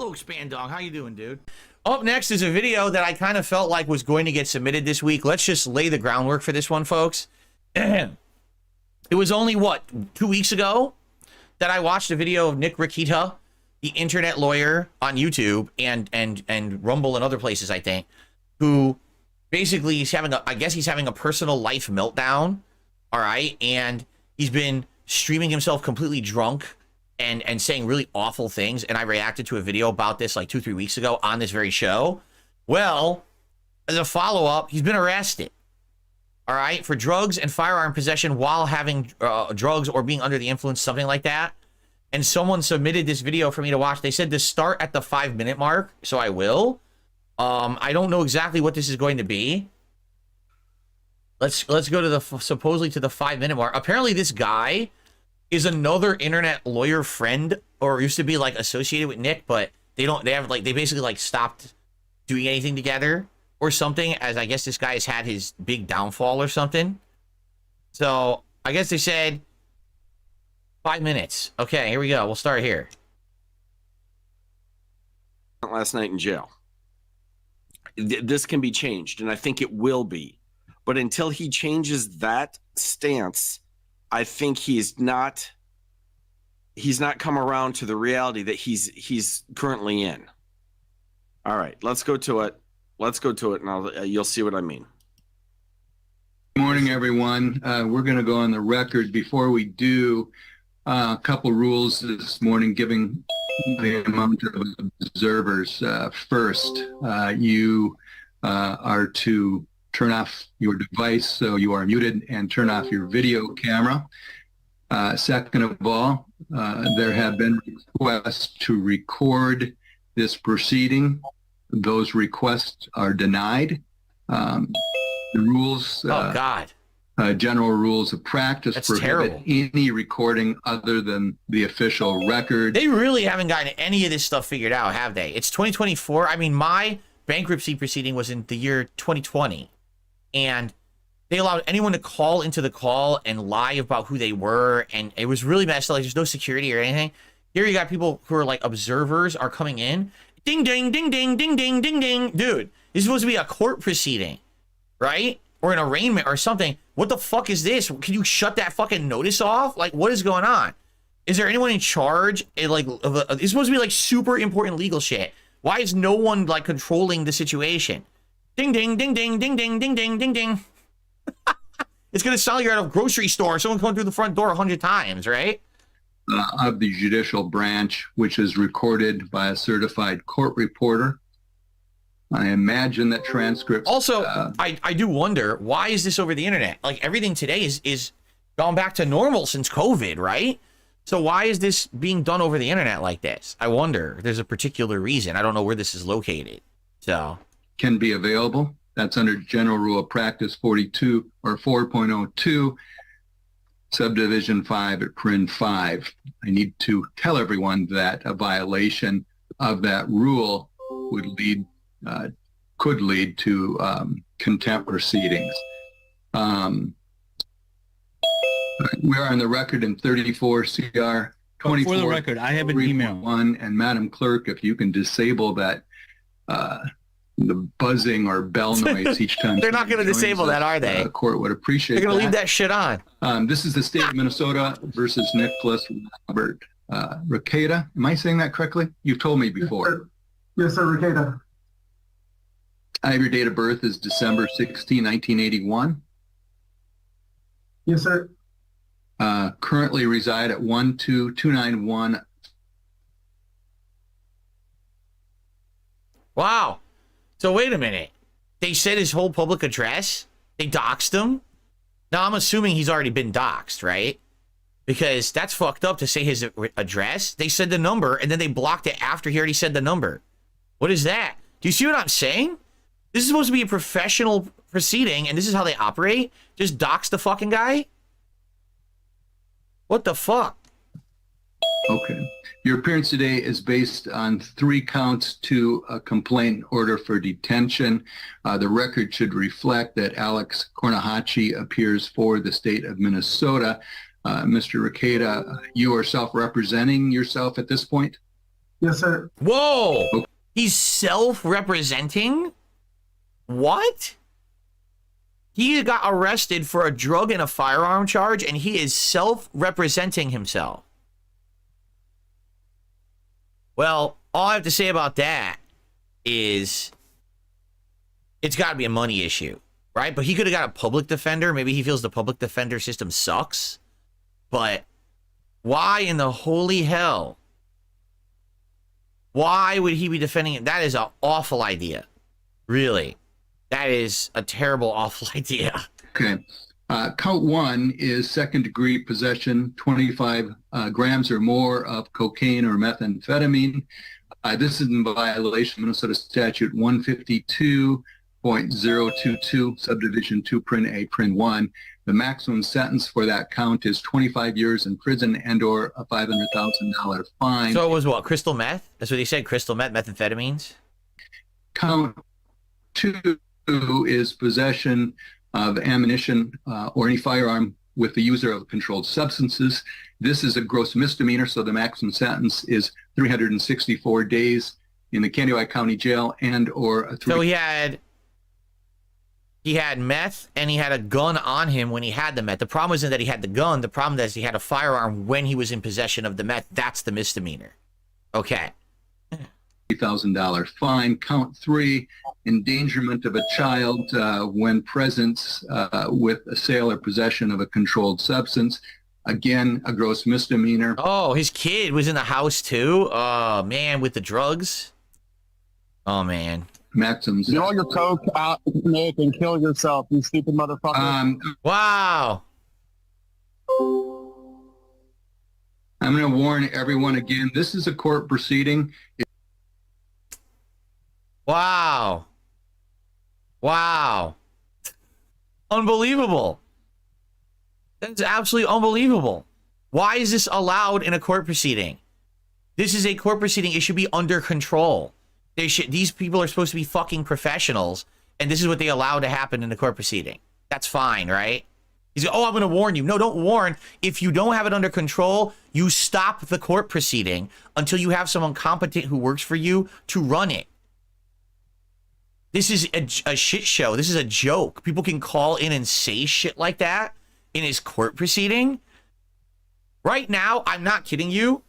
Hello, Spandong. How you doing, dude? Up next is a video that I kind of felt like was going to get submitted this week. Let's just lay the groundwork for this one, folks. It was only, what, 2 weeks ago that I watched a video of Nick Rekieta, the internet lawyer on YouTube and Rumble and other places, I think, who basically is having a, I guess he's having a personal life meltdown, all right? And he's been streaming himself completely drunk and saying really awful things, and I reacted to a video about this like 2-3 weeks ago on this very show. Well, as a follow-up, he's been arrested, all right, for drugs and firearm possession while having drugs or being under the influence, something like that. And someone submitted this video for me to watch. They said to start at the 5-minute mark, so I will. I don't know exactly what this is going to be. Let's go to the supposedly to the 5-minute mark. Apparently, this guy is another internet lawyer friend, or used to be like associated with Nick, but they basically like stopped doing anything together or something, as I guess this guy has had his big downfall or something. So I guess they said 5 minutes. Okay, here we go. We'll start here. Last night in jail. This can be changed, and I think it will be. But until he changes that stance, I think he's not come around to the reality that he's currently in. All right, let's go to it. Let's go to it, and you'll see what I mean. Good morning, everyone. We're going to go on the record. Before we do, a couple rules this morning, giving the amount of observers. First, you are to turn off your device so you are muted and turn off your video camera. Second of all, there have been requests to record this proceeding. Those requests are denied. The rules, general rules of practice prohibit any recording other than the official record. They really haven't gotten any of this stuff figured out, have they? It's 2024. I mean, my bankruptcy proceeding was in the year 2020. And they allowed anyone to call into the call and lie about who they were, and it was really messed up. Like, there's no security or anything. Here you got people who are like observers are coming in. Ding, ding, ding, ding, ding, ding, ding, ding. Dude, this is supposed to be a court proceeding, right? Or an arraignment or something. What the fuck is this? Can you shut that fucking notice off? Like, what is going on? Is there anyone in charge? It's supposed to be like super important legal shit. Why is no one like controlling the situation? Ding, ding, ding, ding, ding, ding, ding, ding, ding, ding. It's going to sound like you're at a grocery store. Someone coming through the front door 100 times, right? Of the judicial branch, which is recorded by a certified court reporter. I imagine that transcripts... Also, I do wonder, why is this over the internet? Like, everything today is gone back to normal since COVID, right? So why is this being done over the internet like this? I wonder. There's a particular reason. I don't know where this is located. So... can be available. That's under General Rule of Practice 42 or 4.02, Subdivision 5 at Prin 5. I need to tell everyone that a violation of that rule would lead, could lead to contempt proceedings. We are on the record in 34 CR 24. For the record, I have an email. And Madam Clerk, if you can disable that the buzzing or bell noise each time. They're not going to disable that, are they? The court would appreciate They're going to leave that shit on. This is the state of Minnesota versus Nicholas Robert Rekieta. Am I saying that correctly? You've told me before. Yes, sir, Rekieta. I have your date of birth is December 16, 1981. Yes, sir. Currently reside at 12291. Wow. So wait a minute. They said his whole public address? They doxed him? Now, I'm assuming he's already been doxed, right? Because that's fucked up to say his address. They said the number, and then they blocked it after he already said the number. What is that? Do you see what I'm saying? This is supposed to be a professional proceeding, and this is how they operate? Just dox the fucking guy? What the fuck? Okay. Your appearance today is based on 3 counts to a complaint order for detention. The record should reflect that Alex Kornahachi appears for the state of Minnesota. Mr. Rekieta, you are self-representing yourself at this point? Yes, sir. Whoa! He's self-representing? What? He got arrested for a drug and a firearm charge, and he is self-representing himself. Well, all I have to say about that is it's got to be a money issue, right? But he could have got a public defender. Maybe he feels the public defender system sucks. But why in the holy hell? Why would he be defending it? That is an awful idea. Really. That is a terrible, awful idea. Okay. Count one is second-degree possession, 25 grams or more of cocaine or methamphetamine. This is in violation of Minnesota Statute 152.022, subdivision 2, print A, print 1. The maximum sentence for that count is 25 years in prison and or a $500,000 fine. So it was what? Crystal meth? That's what he said, crystal meth, methamphetamines? Count two is possession of ammunition or any firearm with the user of controlled substances. This is a gross misdemeanor, so the maximum sentence is 364 days in the Candioi County Jail and or a So he had meth and he had a gun on him when he had the meth. The problem isn't that he had the gun. The problem is he had a firearm when he was in possession of the meth. That's the misdemeanor. Okay. $3,000 fine. Count three, endangerment of a child when present with a sale or possession of a controlled substance. Again, a gross misdemeanor. Oh, his kid was in the house too? Oh, man, with the drugs? Oh, man. Maximum. Roll your coke out, Nick, and kill yourself, you stupid motherfucker. Wow. I'm going to warn everyone again, this is a court proceeding. Wow. Wow. Unbelievable. That's absolutely unbelievable. Why is this allowed in a court proceeding? This is a court proceeding. It should be under control. These people are supposed to be fucking professionals, and this is what they allow to happen in the court proceeding. That's fine, right? He's like, oh, I'm going to warn you. No, don't warn. If you don't have it under control, you stop the court proceeding until you have someone competent who works for you to run it. This is a shit show. This is a joke. People can call in and say shit like that in his court proceeding. Right now, I'm not kidding you.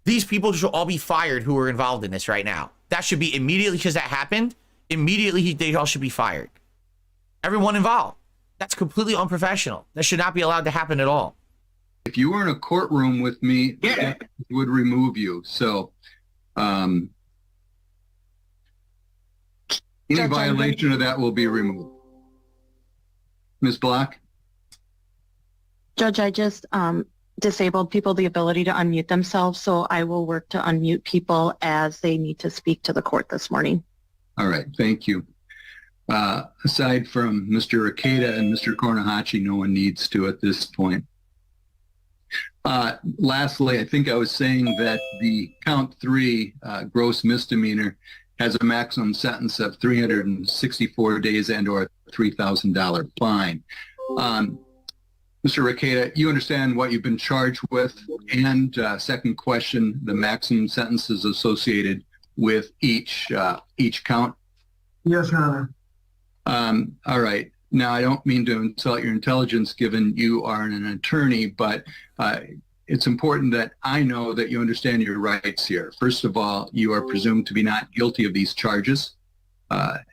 These people should all be fired who are involved in this right now. That should be immediately, because that happened. Immediately, they all should be fired. Everyone involved. That's completely unprofessional. That should not be allowed to happen at all. If you were in a courtroom with me, it would remove you. So, any violation of that will be removed. Ms. Block? Judge, I just disabled people the ability to unmute themselves, so I will work to unmute people as they need to speak to the court this morning. All right, thank you. Aside from Mr. Rekieta and Mr. Kornahachi, no one needs to at this point. Lastly, I think I was saying that the count three gross misdemeanor has a maximum sentence of 364 days and or a $3,000 fine. Mr. Rekieta, you understand what you've been charged with? And second question, the maximum sentences associated with each count? Yes, Your Honor. All right. Now, I don't mean to insult your intelligence given you are an attorney, but it's important that I know that you understand your rights here. First of all, you are presumed to be not guilty of these charges.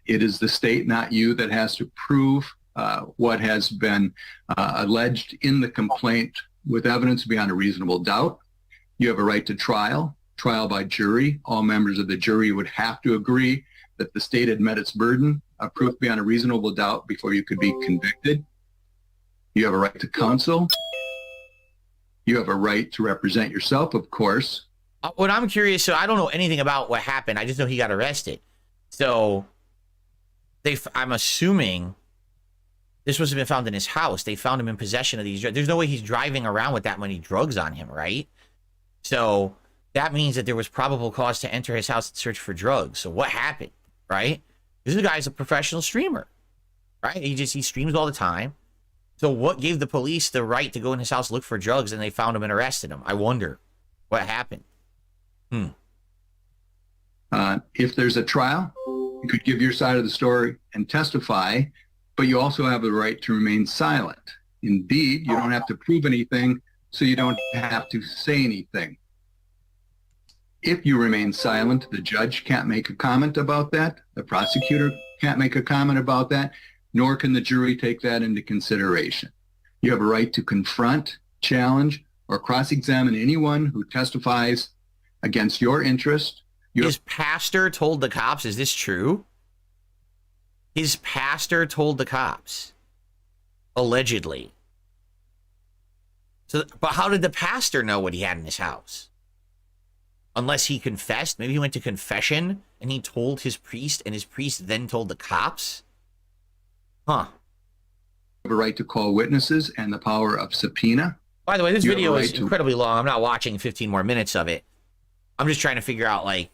It is the state, not you, that has to prove what has been alleged in the complaint with evidence beyond a reasonable doubt. You have a right to trial by jury. All members of the jury would have to agree that the state had met its burden of proof beyond a reasonable doubt before you could be convicted. You have a right to counsel. You have a right to represent yourself, of course. What I'm curious, so I don't know anything about what happened. I just know he got arrested. So I'm assuming this must have been found in his house. They found him in possession of these drugs. There's no way he's driving around with that many drugs on him, right? So that means that there was probable cause to enter his house and search for drugs. So what happened, right? This guy's a professional streamer, right? He streams all the time. So what gave the police the right to go in his house, look for drugs, and they found him and arrested him? I wonder what happened. If there's a trial, you could give your side of the story and testify, but you also have the right to remain silent. Indeed, you don't have to prove anything, so you don't have to say anything. If you remain silent, the judge can't make a comment about that. The prosecutor can't make a comment about that, nor can the jury take that into consideration. You have a right to confront, challenge, or cross-examine anyone who testifies against your interest. His pastor told the cops, is this true? His pastor told the cops, allegedly. So, but how did the pastor know what he had in his house? Unless he confessed. Maybe he went to confession and he told his priest, and his priest then told the cops? Huh. You have a right to call witnesses and the power of subpoena. By the way, this video is incredibly long. I'm not watching 15 more minutes of it. I'm just trying to figure out, like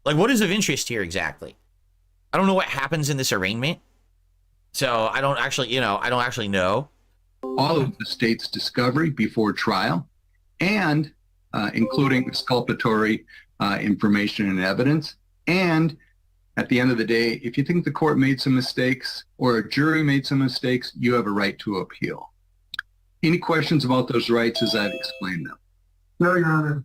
what is of interest here exactly? I don't know what happens in this arraignment. So I don't actually know. All of the state's discovery before trial, and including exculpatory information and evidence. And at the end of the day, if you think the court made some mistakes or a jury made some mistakes, you have a right to appeal. Any questions about those rights as I've explained them? No, Your Honor.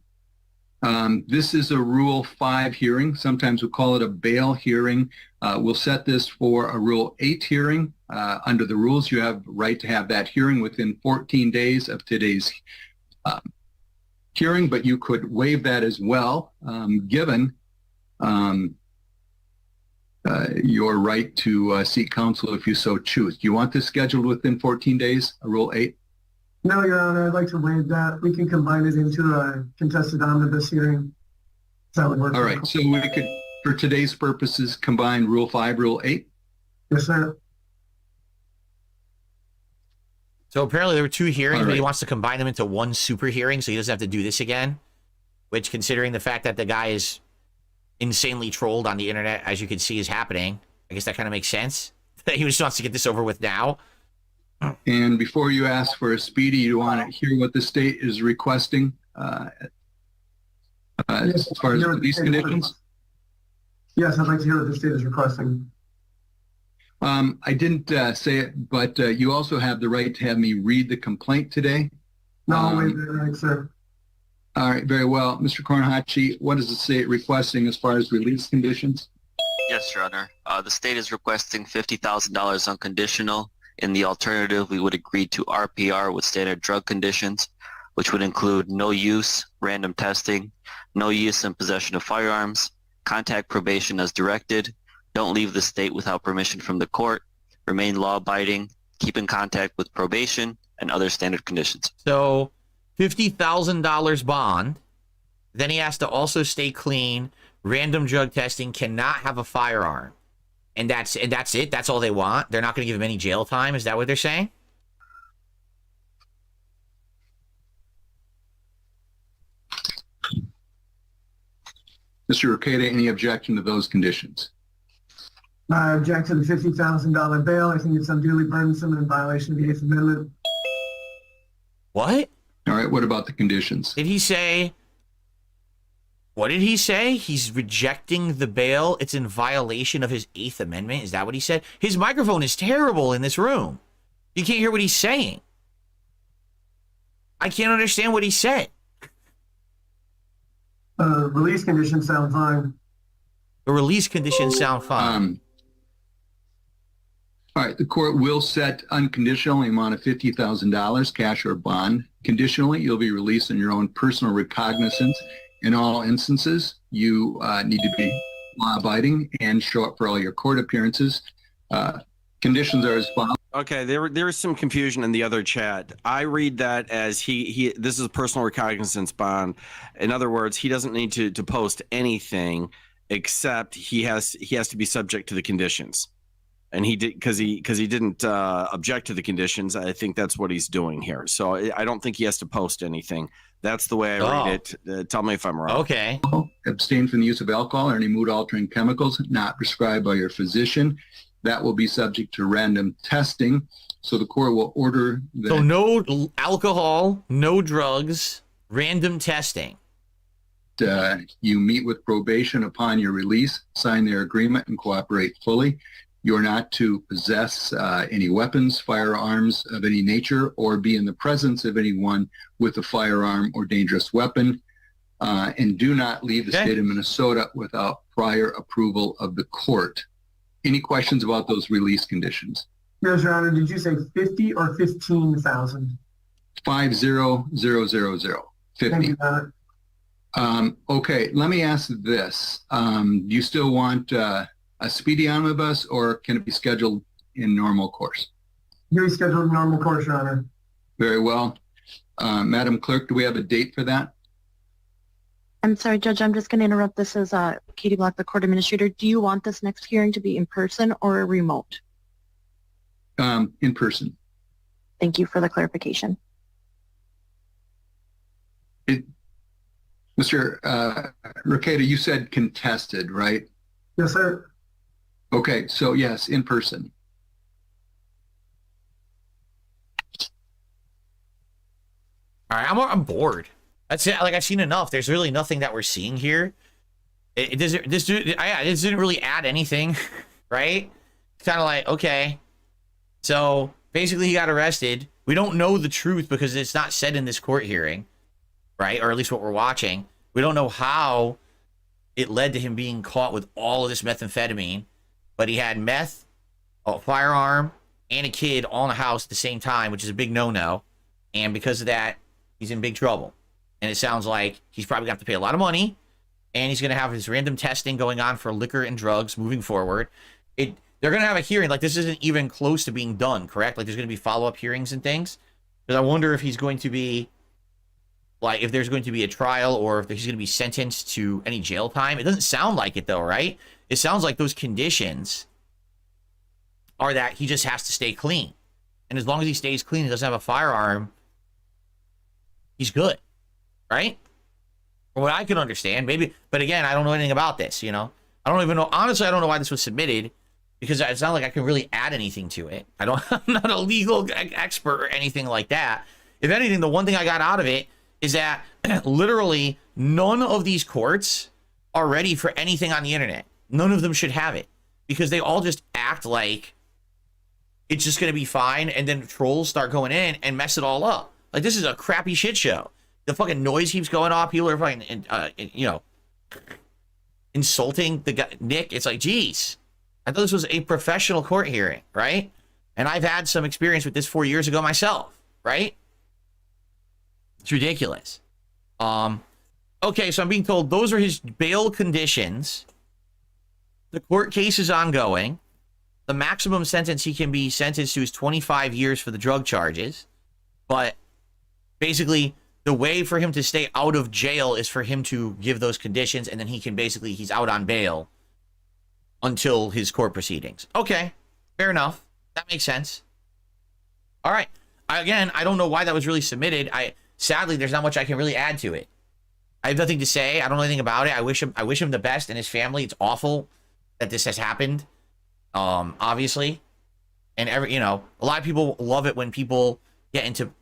This is a Rule 5 hearing. Sometimes we call it a bail hearing. We'll set this for a Rule 8 hearing. Under the rules, you have the right to have that hearing within 14 days of today's hearing, but you could waive that as well, given your right to seek counsel if you so choose. Do you want this scheduled within 14 days, a Rule 8? No, Your Honor, I'd like to waive that. We can combine it into a contested omnibus hearing. That would work. All right, so we could, for today's purposes, combine Rule 5, Rule 8? Yes, sir. So apparently there were 2 hearings, All but he right. wants to combine them into one super hearing so he doesn't have to do this again. Which, considering the fact that the guy is insanely trolled on the internet, as you can see, is happening, I guess that kind of makes sense. That he just wants to get this over with now. And before you ask for a speedy, you want to hear what the state is requesting as far as release conditions? Yes, I'd like to hear what the state is requesting. I didn't say it, but you also have the right to have me read the complaint today. No, I'll waive that right, sir. All right, very well. Mr. Kornhachi, what is the state requesting as far as release conditions? Yes, Your Honor. The state is requesting $50,000 unconditional. In the alternative, we would agree to RPR with standard drug conditions, which would include no use, random testing, no use and possession of firearms, contact probation as directed, don't leave the state without permission from the court, remain law-abiding, keep in contact with probation, and other standard conditions. So $50,000 bond. Then he has to also stay clean, random drug testing, cannot have a firearm. And that's it. That's all they want. They're not going to give him any jail time. Is that what they're saying? Mr. Rekieta, any objection to those conditions? I object to the $50,000 bail. I think it's unduly burdensome and in violation of the 8th Amendment. What? All right, what about the conditions? Did he say? What did he say? He's rejecting the bail. It's in violation of his 8th Amendment. Is that what he said? His microphone is terrible in this room. You can't hear what he's saying. I can't understand what he said. Release conditions sound fine. The release conditions sound fine. All right, the court will set unconditionally amount of $50,000, cash or bond. Conditionally, you'll be released on your own personal recognizance. In all instances, you need to be law-abiding and show up for all your court appearances. Conditions are as follows. Okay, there was some confusion in the other chat. I read that as he this is a personal recognizance bond. In other words, he doesn't need to post anything except he has to be subject to the conditions. And he did because he didn't object to the conditions. I think that's what he's doing here. So I don't think he has to post anything. That's the way I read it. Tell me if I'm wrong. Okay. Abstain from the use of alcohol or any mood-altering chemicals not prescribed by your physician. That will be subject to random testing. So the court will order that. So no alcohol, no drugs, random testing. you meet with probation upon your release, sign their agreement, and cooperate fully. You're not to possess any weapons, firearms of any nature, or be in the presence of anyone with a firearm or dangerous weapon. And do not leave the state of Minnesota without prior approval of the court. Any questions about those release conditions? Yes, Your Honor. Did you say 50 or 15,000? 50,000. 50. Thank you, Your Honor. Okay, let me ask this. Do you still want a speedy omnibus, or can it be scheduled in normal course? Very scheduled normal course, Your Honor. Very well. Madam Clerk, do we have a date for that? I'm sorry, Judge, I'm just going to interrupt. This is Katie Block, the court administrator. Do you want this next hearing to be in person or remote? In person. Thank you for the clarification. Mr. Rekieta, you said contested, right? Yes, sir. Okay, so yes, in person. All right, I'm bored. That's it. Like, I've seen enough. There's really nothing that we're seeing here. It doesn't. This didn't really add anything, right? It's kind of like, okay. So basically, he got arrested. We don't know the truth because it's not said in this court hearing, right? Or at least what we're watching. We don't know how it led to him being caught with all of this methamphetamine, but he had meth, a firearm, and a kid all in the house at the same time, which is a big no-no. And because of that, he's in big trouble. And it sounds like he's probably going to have to pay a lot of money, and he's going to have his random testing going on for liquor and drugs moving forward. They're going to have a hearing. Like, this isn't even close to being done, correct? Like, there's going to be follow-up hearings and things. Because I wonder if he's going to be, like, if there's going to be a trial or if he's going to be sentenced to any jail time. It doesn't sound like it, though, right? It sounds like those conditions are that he just has to stay clean. And as long as he stays clean and doesn't have a firearm, he's good. Right? From what I can understand, maybe, but again, I don't know anything about this, you know? I don't even know, honestly, I don't know why this was submitted, because it's not like I can really add anything to it. I'm not a legal expert or anything like that. If anything, the one thing I got out of it is that literally none of these courts are ready for anything on the internet. None of them should have it, because they all just act like it's just going to be fine, and then trolls start going in and mess it all up. Like, this is a crappy shit show. The fucking noise keeps going off. People are fucking, insulting the guy, Nick. It's like, geez, I thought this was a professional court hearing, right? And I've had some experience with this 4 years ago myself, right? It's ridiculous. Okay, so I'm being told those are his bail conditions. The court case is ongoing. The maximum sentence he can be sentenced to is 25 years for the drug charges. But basically, the way for him to stay out of jail is for him to give those conditions, and then he can basically, he's out on bail until his court proceedings. Okay, fair enough. That makes sense. All right. Again, I don't know why that was really submitted. Sadly, there's not much I can really add to it. I have nothing to say. I don't know anything about it. I wish him the best and his family. It's awful that this has happened. Obviously. And a lot of people love it when people get into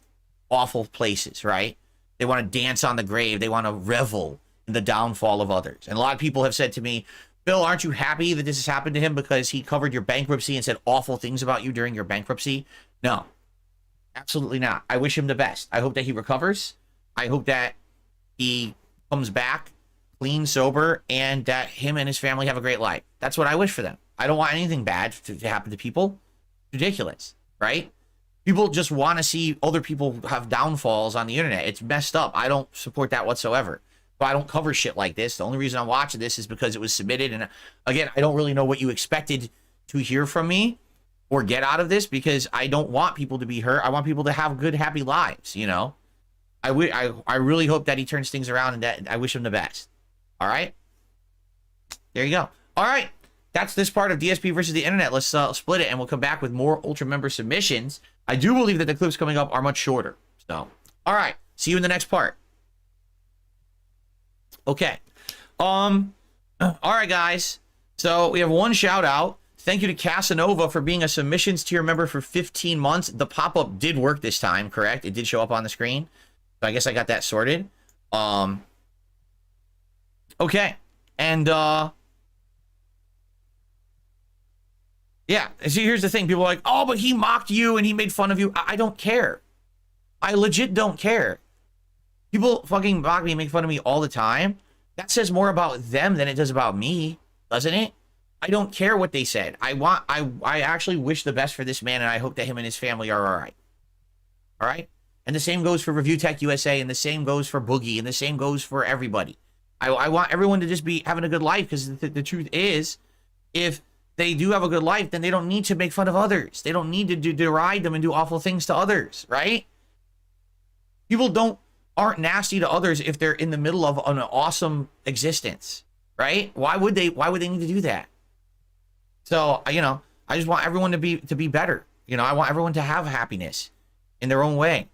awful places, right? They want to dance on the grave. They want to revel in the downfall of others. And a lot of people have said to me, Bill, aren't you happy that this has happened to him because he covered your bankruptcy and said awful things about you during your bankruptcy? No, absolutely not. I wish him the best. I hope that he recovers. I hope that he comes back clean, sober, and that him and his family have a great life. That's what I wish for them. I don't want anything bad to happen to people. Ridiculous, right? People just want to see other people have downfalls on the internet. It's messed up. I don't support that whatsoever. So I don't cover shit like this. The only reason I'm watching this is because it was submitted. And again, I don't really know what you expected to hear from me or get out of this, because I don't want people to be hurt. I want people to have good, happy lives, you know? I really hope that he turns things around, and that I wish him the best. All right? There you go. All right. That's this part of DSP versus the internet. Let's split it, and we'll come back with more Ultra member submissions. I do believe that the clips coming up are much shorter. So, all right. See you in the next part. Okay. All right, guys. So we have one shout out. Thank you to Casanova for being a submissions tier member for 15 months. The pop-up did work this time, correct? It did show up on the screen. So I guess I got that sorted. Okay. And, yeah. See, here's the thing. People are like, oh, but he mocked you and he made fun of you. I don't care. I legit don't care. People fucking mock me and make fun of me all the time. That says more about them than it does about me, doesn't it? I don't care what they said. I actually wish the best for this man, and I hope that him and his family are all right. All right? And the same goes for Review Tech USA, and the same goes for Boogie, and the same goes for everybody. I want everyone to just be having a good life, because the truth is, if they do have a good life, then they don't need to make fun of others. They don't need to deride them and do awful things to others, right? People aren't nasty to others if they're in the middle of an awesome existence, right? Why would they need to do that? So, you know, I just want everyone to be better. You know, I want everyone to have happiness in their own way.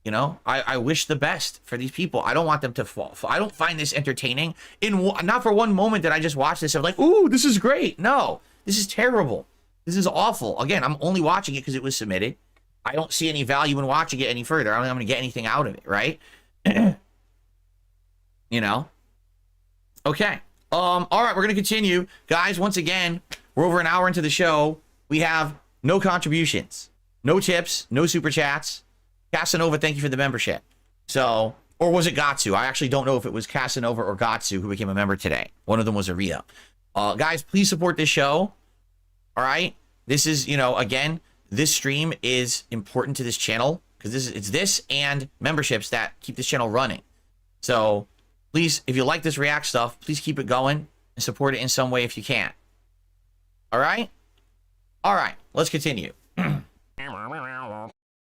You know, I wish the best for these people. I don't want them to fall. I don't find this entertaining. Not for one moment that I just watched this. I'm like, ooh, this is great. No, this is terrible. This is awful. Again, I'm only watching it because it was submitted. I don't see any value in watching it any further. I don't think I'm going to get anything out of it, right? You know? Okay. All right, we're going to continue. Guys, once again, we're over an hour into the show. We have no contributions, no tips, no super chats. Casanova, thank you for the membership. So, or was it Gatsu? I actually don't know if it was Casanova or Gatsu who became a member today. One of them was Aria. Guys, please support this show. All right? This is, you know, again, this stream is important to this channel because it's this and memberships that keep this channel running. So, please, if you like this React stuff, please keep it going and support it in some way if you can. All right? All right, let's continue.